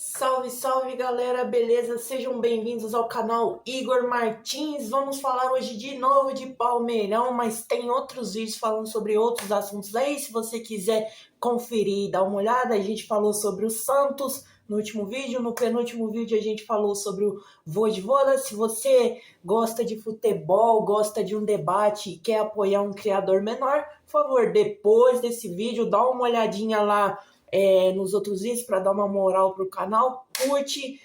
Salve, salve galera, beleza? Sejam bem-vindos ao canal Igor Martins. Vamos falar hoje de novo de Palmeirão, mas tem outros vídeos falando sobre outros assuntos aí. Se você quiser conferir e dar uma olhada, a gente falou sobre o Santos no último vídeo. No penúltimo vídeo a gente falou sobre o Vojvoda. Se você gosta de futebol, gosta de um debate e quer apoiar um criador menor, por favor, depois desse vídeo, dá uma olhadinha lá nos outros vídeos para dar uma moral pro canal, curte,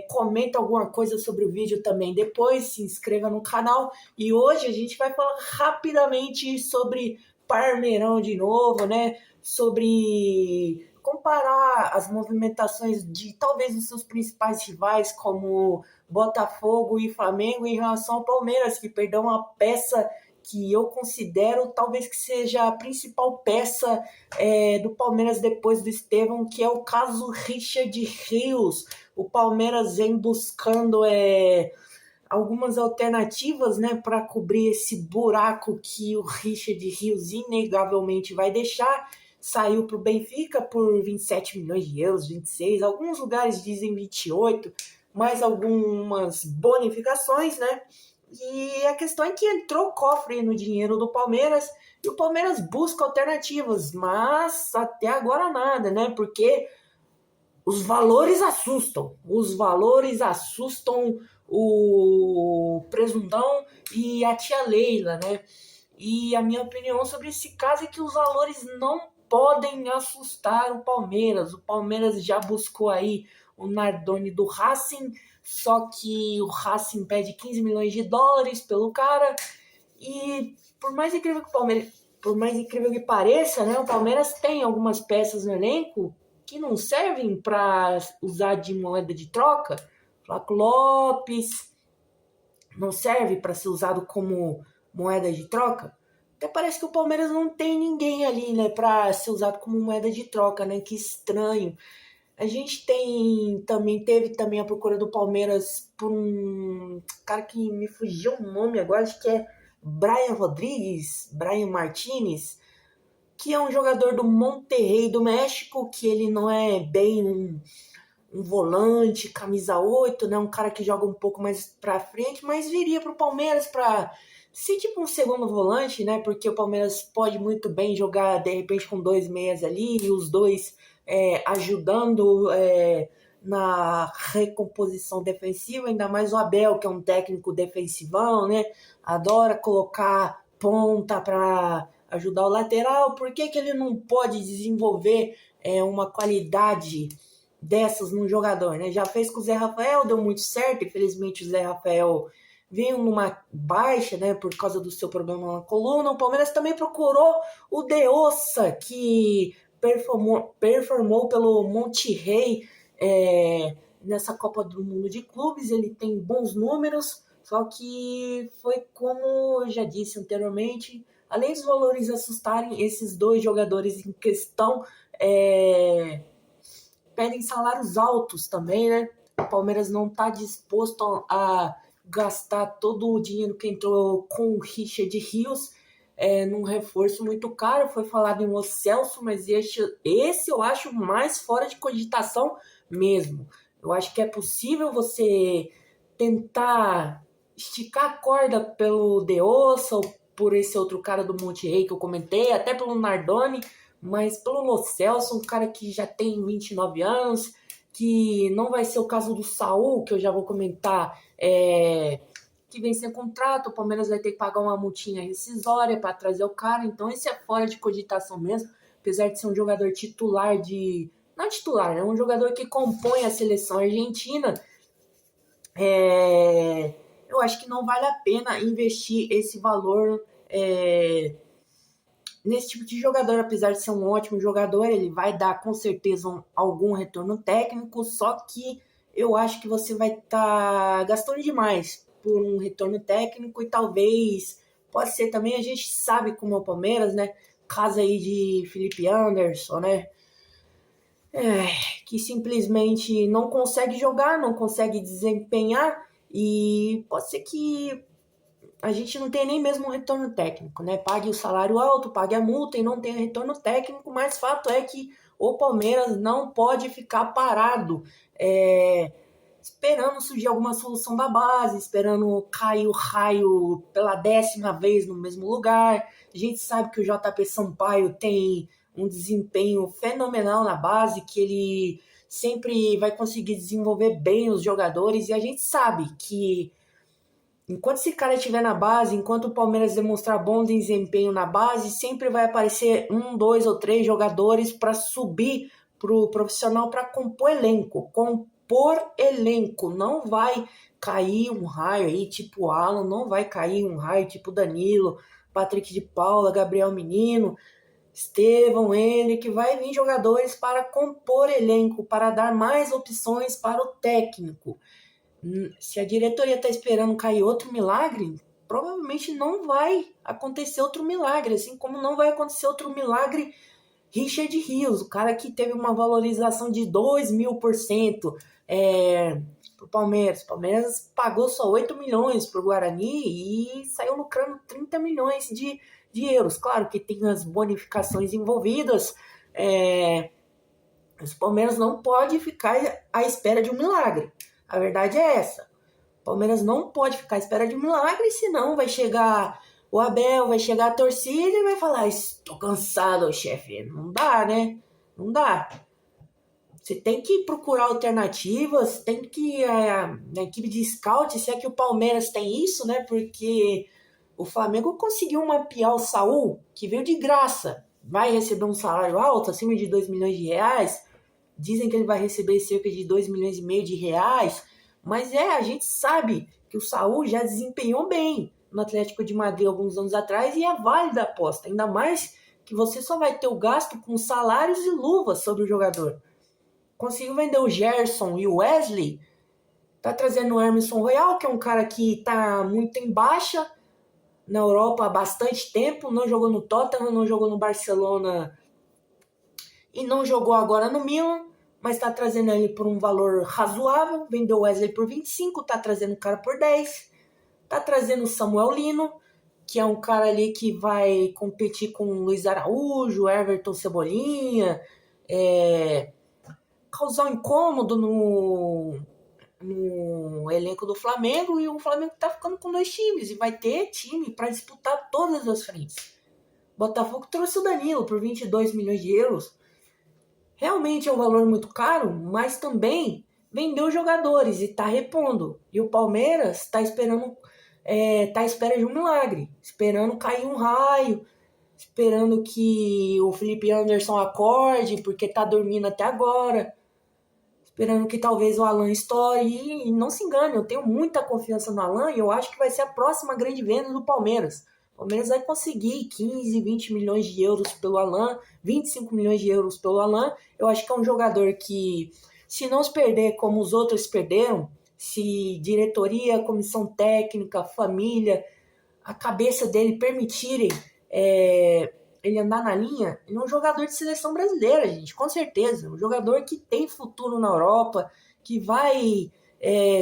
comenta alguma coisa sobre o vídeo também depois, se inscreva no canal. E hoje a gente vai falar rapidamente sobre Palmeirão de novo, né? Sobre comparar as movimentações de talvez os seus principais rivais, como Botafogo e Flamengo, em relação ao Palmeiras, que perdeu uma peça que eu considero talvez que seja a principal peça do Palmeiras depois do Estevão, que é o caso Richard Rios. O Palmeiras vem buscando algumas alternativas, né, para cobrir esse buraco que o Richard Rios inegavelmente vai deixar. Saiu para o Benfica por 27 milhões de euros, 26, alguns lugares dizem 28, mais algumas bonificações, né? E a questão é que entrou o cofre no dinheiro do Palmeiras e o Palmeiras busca alternativas, mas até agora nada, né? Porque os valores assustam. Os valores assustam o Presuntão e a tia Leila, né? E a minha opinião sobre esse caso é que os valores não podem assustar o Palmeiras. O Palmeiras já buscou aí o Nardoni do Racing, só que o Racing pede 15 milhões de dólares pelo cara. E por mais incrível que pareça, né, o Palmeiras tem algumas peças no elenco que não servem para usar de moeda de troca. Flaco Lopes não serve para ser usado como moeda de troca. Até parece que o Palmeiras não tem ninguém ali, né, para ser usado como moeda de troca, né? Que estranho. A gente teve também a procura do Palmeiras por um cara que me fugiu o nome agora, acho que é Brian Martinez, que é um jogador do Monterrey do México, que ele não é bem um volante, camisa 8, né? Um cara que joga um pouco mais pra frente, mas viria pro Palmeiras pra ser tipo um segundo volante, né? Porque o Palmeiras pode muito bem jogar, de repente, com dois meias ali, e os dois ajudando na recomposição defensiva, ainda mais o Abel, que é um técnico defensivão, né? Adora colocar ponta para ajudar o lateral. Por que ele não pode desenvolver uma qualidade dessas num jogador, né? Já fez com o Zé Rafael, deu muito certo. Infelizmente o Zé Rafael veio numa baixa, né, por causa do seu problema na coluna. O Palmeiras também procurou o De Ossa, que performou pelo Monterrey nessa Copa do Mundo de Clubes. Ele tem bons números, só que foi como eu já disse anteriormente, além dos valores assustarem, esses dois jogadores em questão pedem salários altos também, né? O Palmeiras não está disposto a gastar todo o dinheiro que entrou com o Richard Rios num reforço muito caro. Foi falado em Lo Celso, mas esse eu acho mais fora de cogitação mesmo. Eu acho que é possível você tentar esticar a corda pelo De Ossa ou por esse outro cara do Monterrey que eu comentei, até pelo Nardoni, mas pelo Lo Celso, um cara que já tem 29 anos, que não vai ser o caso do Saul, que eu já vou comentar, que vem sem contrato. O Palmeiras vai ter que pagar uma multinha rescisória para trazer o cara, então esse é fora de cogitação mesmo, apesar de ser um jogador titular não titular, é um jogador que compõe a seleção argentina. Eu acho que não vale a pena investir esse valor nesse tipo de jogador. Apesar de ser um ótimo jogador, ele vai dar com certeza algum retorno técnico, só que eu acho que você vai estar gastando demais por um retorno técnico. E talvez, pode ser também, a gente sabe como é o Palmeiras, né? Caso aí de Felipe Anderson, né? Que simplesmente não consegue jogar, não consegue desempenhar, e pode ser que a gente não tem nem mesmo um retorno técnico, né? Pague o salário alto, pague a multa e não tenha retorno técnico, mas fato é que O Palmeiras não pode ficar parado, esperando surgir alguma solução da base, esperando cair o raio pela 10ª vez no mesmo lugar. A gente sabe que o JP Sampaio tem um desempenho fenomenal na base, que ele sempre vai conseguir desenvolver bem os jogadores, e a gente sabe que enquanto esse cara estiver na base, enquanto o Palmeiras demonstrar bom desempenho na base, sempre vai aparecer 1, 2 ou 3 jogadores para subir pro profissional para compor elenco. Compor elenco. Não vai cair um raio aí tipo Alan, não vai cair um raio tipo Danilo, Patrick de Paula, Gabriel Menino, Estevão, Henrique. Vai vir jogadores para compor elenco, para dar mais opções para o técnico. Se a diretoria está esperando cair outro milagre, provavelmente não vai acontecer outro milagre, assim como não vai acontecer outro milagre Richard Rios, o cara que teve uma valorização de 2.000% pro Palmeiras. O Palmeiras pagou só 8 milhões pro Guarani e saiu lucrando 30 milhões de euros. Claro que tem as bonificações envolvidas, o Palmeiras não pode ficar à espera de um milagre. A verdade é essa. O Palmeiras não pode ficar à espera de um milagre, senão vai chegar o Abel, vai chegar a torcida e vai falar: estou cansado, chefe. Não dá, né? Não dá. Você tem que procurar alternativas, tem que... na equipe de scout, se é que o Palmeiras tem isso, né? Porque o Flamengo conseguiu mapear o Saul, que veio de graça. Vai receber um salário alto, acima de 2 milhões de reais. Dizem que ele vai receber cerca de 2,5 milhões de reais, mas a gente sabe que o Saul já desempenhou bem no Atlético de Madrid alguns anos atrás e é válida a aposta, ainda mais que você só vai ter o gasto com salários e luvas sobre o jogador. Conseguiu vender o Gerson e o Wesley, tá trazendo o Emerson Royal, que é um cara que tá muito em baixa na Europa há bastante tempo, não jogou no Tottenham, não jogou no Barcelona e não jogou agora no Milan, mas está trazendo ele por um valor razoável. Vendeu o Wesley por 25, está trazendo o cara por 10. Está trazendo o Samuel Lino, que é um cara ali que vai competir com o Luiz Araújo, Everton Cebolinha, causar um incômodo no elenco do Flamengo, e o Flamengo está ficando com 2 times, e vai ter time para disputar todas as frentes. Botafogo trouxe o Danilo por 22 milhões de euros. Realmente é um valor muito caro, mas também vendeu jogadores e está repondo. E o Palmeiras está esperando, tá à espera de um milagre, esperando cair um raio, esperando que o Felipe Anderson acorde, porque está dormindo até agora, esperando que talvez o Alan estoure. E não se engane, eu tenho muita confiança no Alan e eu acho que vai ser a próxima grande venda do Palmeiras. O Palmeiras vai conseguir 15, 20 milhões de euros pelo Alan, 25 milhões de euros pelo Alan. Eu acho que é um jogador que, se não se perder como os outros perderam, se diretoria, comissão técnica, família, a cabeça dele permitirem ele andar na linha, ele é um jogador de seleção brasileira, gente, com certeza. Um jogador que tem futuro na Europa, que vai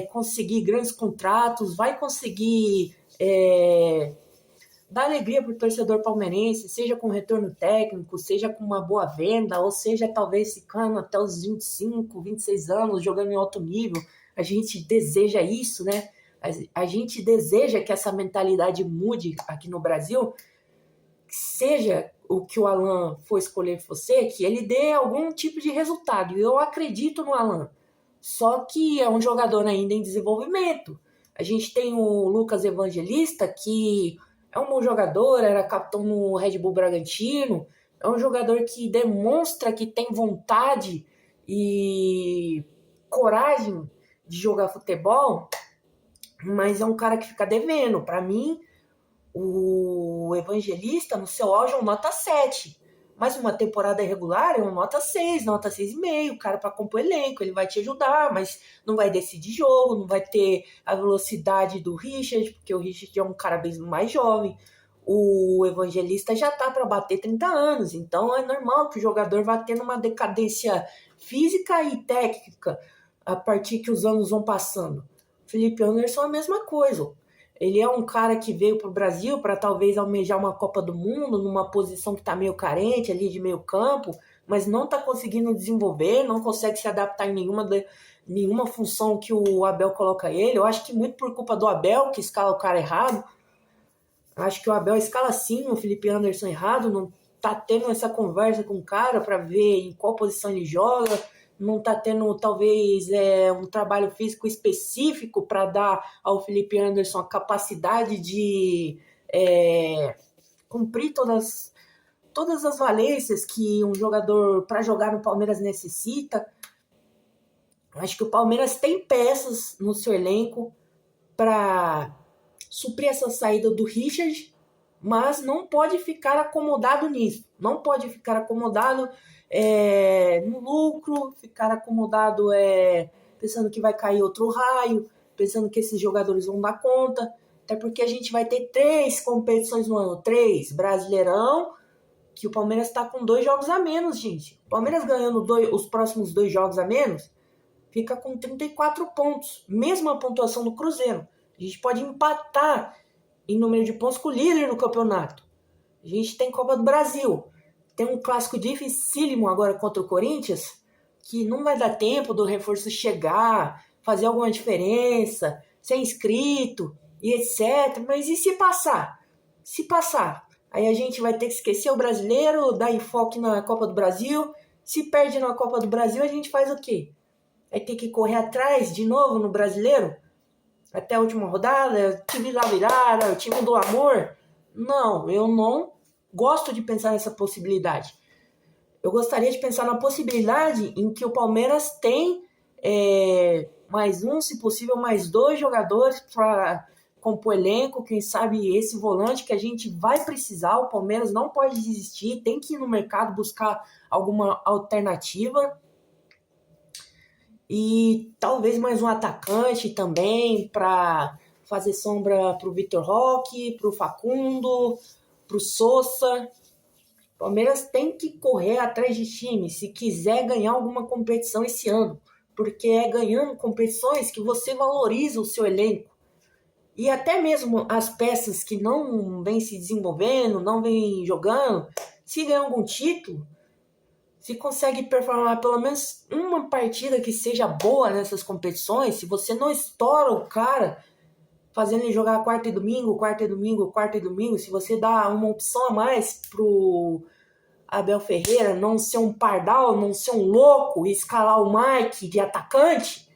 conseguir grandes contratos, vai conseguir... dá alegria para o torcedor palmeirense, seja com retorno técnico, seja com uma boa venda, ou seja, talvez ficando até os 25, 26 anos, jogando em alto nível. A gente deseja isso, né? A gente deseja que essa mentalidade mude aqui no Brasil, seja o que o Alan for escolher você, que ele dê algum tipo de resultado. E eu acredito no Alan. Só que é um jogador ainda em desenvolvimento. A gente tem o Lucas Evangelista, que é um bom jogador, era capitão no Red Bull Bragantino, é um jogador que demonstra que tem vontade e coragem de jogar futebol, mas é um cara que fica devendo. Para mim, o Evangelista, no seu auge, é um nota 7. Mas uma temporada irregular é um nota 6, nota 6,5. O cara para compor elenco, ele vai te ajudar, mas não vai decidir jogo, não vai ter a velocidade do Richard, porque o Richard é um cara bem mais jovem. O Evangelista já tá para bater 30 anos, então é normal que o jogador vá tendo uma decadência física e técnica a partir que os anos vão passando. Felipe Anderson é a mesma coisa. Ele é um cara que veio para o Brasil para talvez almejar uma Copa do Mundo, numa posição que está meio carente ali de meio campo, mas não está conseguindo desenvolver, não consegue se adaptar em nenhuma função que o Abel coloca ele. Eu acho que muito por culpa do Abel, que escala o cara errado. Acho que o Abel escala sim o Felipe Anderson errado, não tá tendo essa conversa com o cara para ver em qual posição ele joga, não tá tendo talvez um trabalho físico específico para dar ao Felipe Anderson a capacidade de cumprir todas as valências que um jogador para jogar no Palmeiras necessita. Acho que o Palmeiras tem peças no seu elenco para suprir essa saída do Richard, mas não pode ficar acomodado nisso. Não pode ficar acomodado no lucro, ficar acomodado pensando que vai cair outro raio, pensando que esses jogadores vão dar conta. Até porque a gente vai ter 3 competições no ano. 3, Brasileirão, que o Palmeiras está com 2 jogos a menos, gente. O Palmeiras ganhando os próximos 2 jogos a menos, fica com 34 pontos. Mesma pontuação do Cruzeiro. A gente pode empatar em número de pontos com o líder do campeonato. A gente tem Copa do Brasil. Tem um clássico dificílimo agora contra o Corinthians, que não vai dar tempo do reforço chegar, fazer alguma diferença, ser inscrito e etc. Mas e se passar? Se passar, aí a gente vai ter que esquecer o brasileiro, dar enfoque na Copa do Brasil. Se perde na Copa do Brasil, a gente faz o quê? Vai ter que correr atrás de novo no brasileiro? Até a última rodada, time da virada, o time do amor. Não, eu não gosto de pensar nessa possibilidade. Eu gostaria de pensar na possibilidade em que o Palmeiras tem mais um, se possível, mais 2 jogadores para compor elenco, quem sabe esse volante que a gente vai precisar. O Palmeiras não pode desistir, tem que ir no mercado buscar alguma alternativa. E talvez mais um atacante também para fazer sombra para o Vitor Roque, para o Facundo, para o Sousa. O Palmeiras tem que correr atrás de time se quiser ganhar alguma competição esse ano, porque é ganhando competições que você valoriza o seu elenco. E até mesmo as peças que não vêm se desenvolvendo, não vêm jogando, se ganhar algum título, se consegue performar pelo menos uma partida que seja boa nessas competições, se você não estoura o cara fazendo ele jogar quarta e domingo, se você dá uma opção a mais pro Abel Ferreira não ser um pardal, não ser um louco e escalar o Mike de atacante,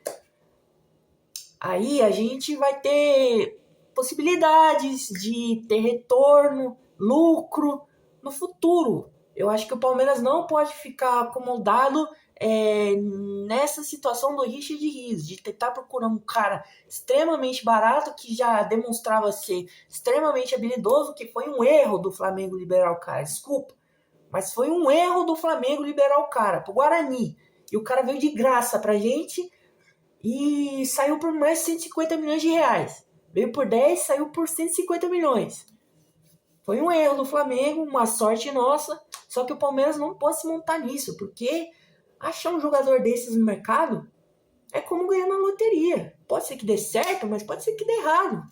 aí a gente vai ter possibilidades de ter retorno, lucro no futuro. Eu acho que o Palmeiras não pode ficar acomodado nessa situação do Richard Rios, de tentar procurar um cara extremamente barato, que já demonstrava ser extremamente habilidoso, que foi um erro do Flamengo liberar o cara, desculpa, mas foi um erro do Flamengo liberar o cara pro Guarani, e o cara veio de graça pra gente e saiu por mais de 150 milhões de reais. Veio por 10, saiu por 150 milhões. Foi um erro do Flamengo, uma sorte nossa. Só que o Palmeiras não pode se montar nisso, porque achar um jogador desses no mercado é como ganhar na loteria. Pode ser que dê certo, mas pode ser que dê errado.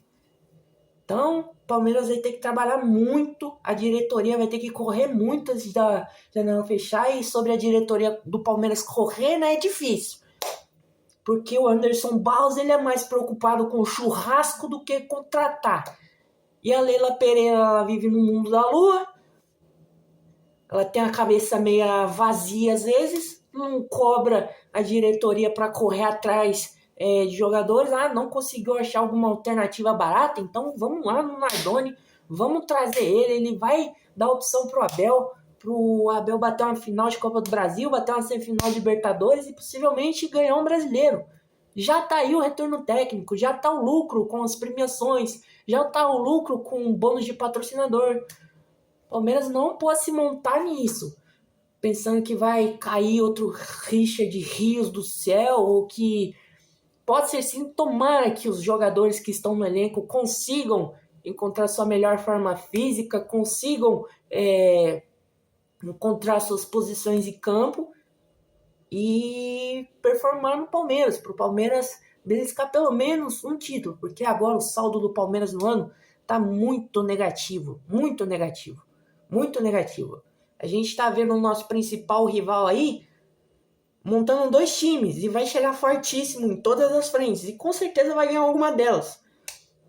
Então, o Palmeiras vai ter que trabalhar muito, a diretoria vai ter que correr muito antes da janela fechar, e sobre a diretoria do Palmeiras correr, né, é difícil. Porque o Anderson Barros ele é mais preocupado com o churrasco do que contratar. E a Leila Pereira ela vive no mundo da lua, ela tem a cabeça meio vazia às vezes, não cobra a diretoria para correr atrás de jogadores. Não conseguiu achar alguma alternativa barata, então vamos lá no Nardoni, vamos trazer ele vai dar opção pro Abel bater uma final de Copa do Brasil, bater uma semifinal de Libertadores e possivelmente ganhar um brasileiro. Já tá aí o retorno técnico, já tá o lucro com as premiações, já tá o lucro com bônus de patrocinador. O Palmeiras não pode se montar nisso, pensando que vai cair outro Richard Rios do céu, ou que pode ser sim, tomara que os jogadores que estão no elenco consigam encontrar sua melhor forma física, consigam encontrar suas posições em campo e performar no Palmeiras, para o Palmeiras beliscar pelo menos um título, porque agora o saldo do Palmeiras no ano está muito negativo, muito negativo, muito negativo. A gente tá vendo o nosso principal rival aí montando 2 times e vai chegar fortíssimo em todas as frentes e com certeza vai ganhar alguma delas.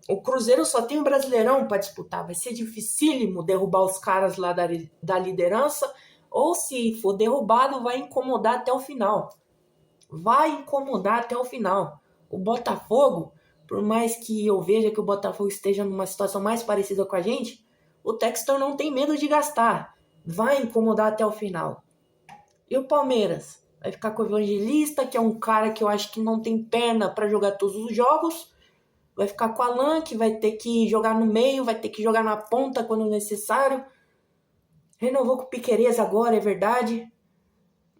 O Cruzeiro só tem o Brasileirão para disputar, vai ser dificílimo derrubar os caras lá da liderança, ou se for derrubado vai incomodar até o final. Vai incomodar até o final. O Botafogo, por mais que eu veja que o Botafogo esteja numa situação mais parecida com a gente, o Textor não tem medo de gastar. Vai incomodar até o final. E o Palmeiras? Vai ficar com o Evangelista, que é um cara que eu acho que não tem perna para jogar todos os jogos. Vai ficar com o Alan, que vai ter que jogar no meio, vai ter que jogar na ponta quando necessário. Renovou com o Piquerez agora, é verdade.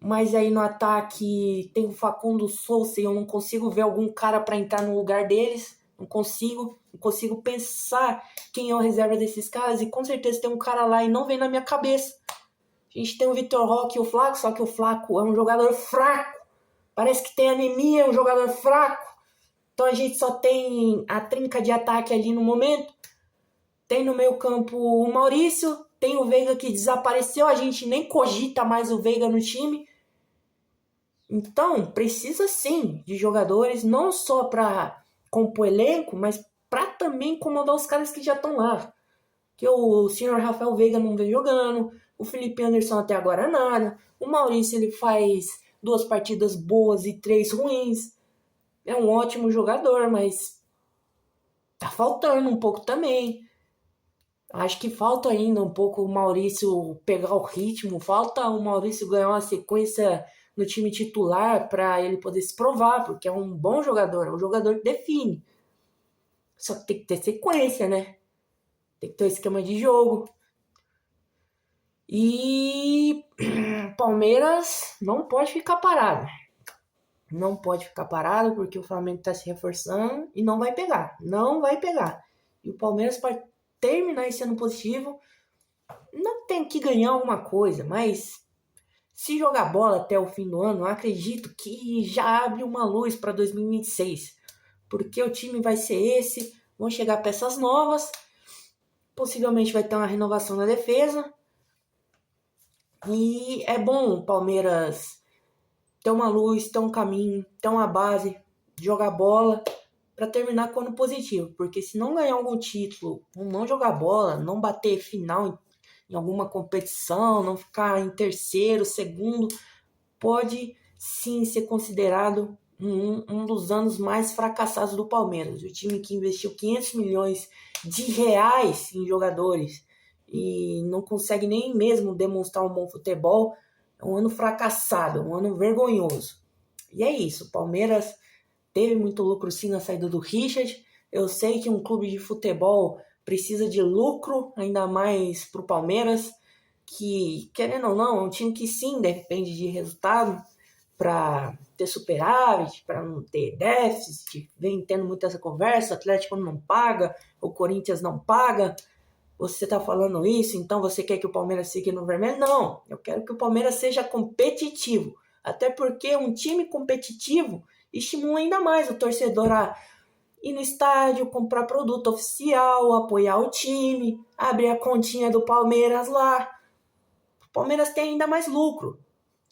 Mas aí no ataque tem o Facundo Souza e eu não consigo ver algum cara para entrar no lugar deles. Não consigo pensar quem é o reserva desses caras. E com certeza tem um cara lá e não vem na minha cabeça. A gente tem o Vitor Roque e o Flaco, só que o Flaco é um jogador fraco. Parece que tem anemia, é um jogador fraco. Então a gente só tem a trinca de ataque ali no momento. Tem no meio campo o Maurício, tem o Veiga que desapareceu, a gente nem cogita mais o Veiga no time. Então precisa sim de jogadores, não só para compor elenco, mas para também incomodar os caras que já estão lá. Que o senhor Rafael Veiga não vem jogando, o Felipe Anderson até agora nada, o Maurício ele faz 2 partidas boas e 3 ruins. É um ótimo jogador, mas tá faltando um pouco também. Acho que falta ainda um pouco o Maurício pegar o ritmo, falta o Maurício ganhar uma sequência no time titular para ele poder se provar, porque é um bom jogador, é um jogador que define. Só que tem que ter sequência, né? Tem que ter um esquema de jogo. E Palmeiras não pode ficar parado. Não pode ficar parado porque o Flamengo está se reforçando e não vai pegar. Não vai pegar. E o Palmeiras, para terminar esse ano positivo, não tem que ganhar alguma coisa, mas se jogar bola até o fim do ano, eu acredito que já abre uma luz para 2026. Porque o time vai ser esse, vão chegar peças novas, possivelmente vai ter uma renovação na defesa. E é bom o Palmeiras ter uma luz, ter um caminho, ter uma base, jogar bola para terminar com o ano positivo. Porque se não ganhar algum título, não jogar bola, não bater final em alguma competição, não ficar em terceiro, segundo, pode sim ser considerado um dos anos mais fracassados do Palmeiras. O time que investiu 500 milhões de reais em jogadores e não consegue nem mesmo demonstrar um bom futebol, é um ano fracassado, um ano vergonhoso. E é isso, o Palmeiras teve muito lucro sim na saída do Richard. Eu sei que um clube de futebol precisa de lucro, ainda mais para o Palmeiras, que, querendo ou não, é um time que sim depende de resultado para ter superávit, para não ter déficit. Vem tendo muita essa conversa, o Atlético não paga, o Corinthians não paga. Você está falando isso, então você quer que o Palmeiras siga no vermelho? Não, eu quero que o Palmeiras seja competitivo. Até porque um time competitivo estimula ainda mais o torcedor a ir no estádio, comprar produto oficial, apoiar o time, abrir a continha do Palmeiras lá. O Palmeiras tem ainda mais lucro.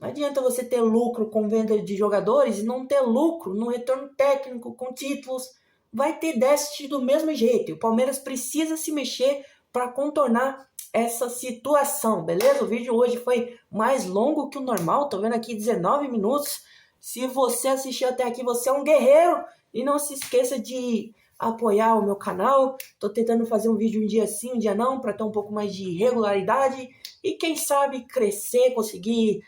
Não adianta você ter lucro com venda de jogadores e não ter lucro no retorno técnico, com títulos. Vai ter déficit do mesmo jeito. E o Palmeiras precisa se mexer para contornar essa situação, beleza? O vídeo hoje foi mais longo que o normal, tô vendo aqui 19 minutos. Se você assistiu até aqui, você é um guerreiro. E não se esqueça de apoiar o meu canal. Tô tentando fazer um vídeo um dia sim, um dia não, para ter um pouco mais de regularidade. E quem sabe crescer, conseguir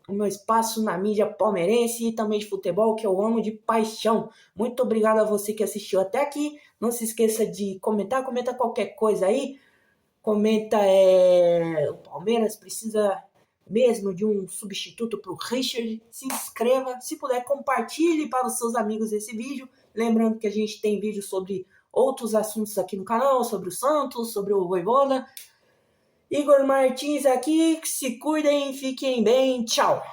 o meu espaço na mídia palmeirense e também de futebol, que eu amo de paixão. Muito obrigado a você que assistiu até aqui. Não se esqueça de comentar, comenta qualquer coisa aí. Comenta, o Palmeiras precisa mesmo de um substituto para o Richard. Se inscreva, se puder compartilhe para os seus amigos esse vídeo. Lembrando que a gente tem vídeo sobre outros assuntos aqui no canal, sobre o Santos, sobre o Vojvoda. Igor Martins aqui, se cuidem, fiquem bem, tchau!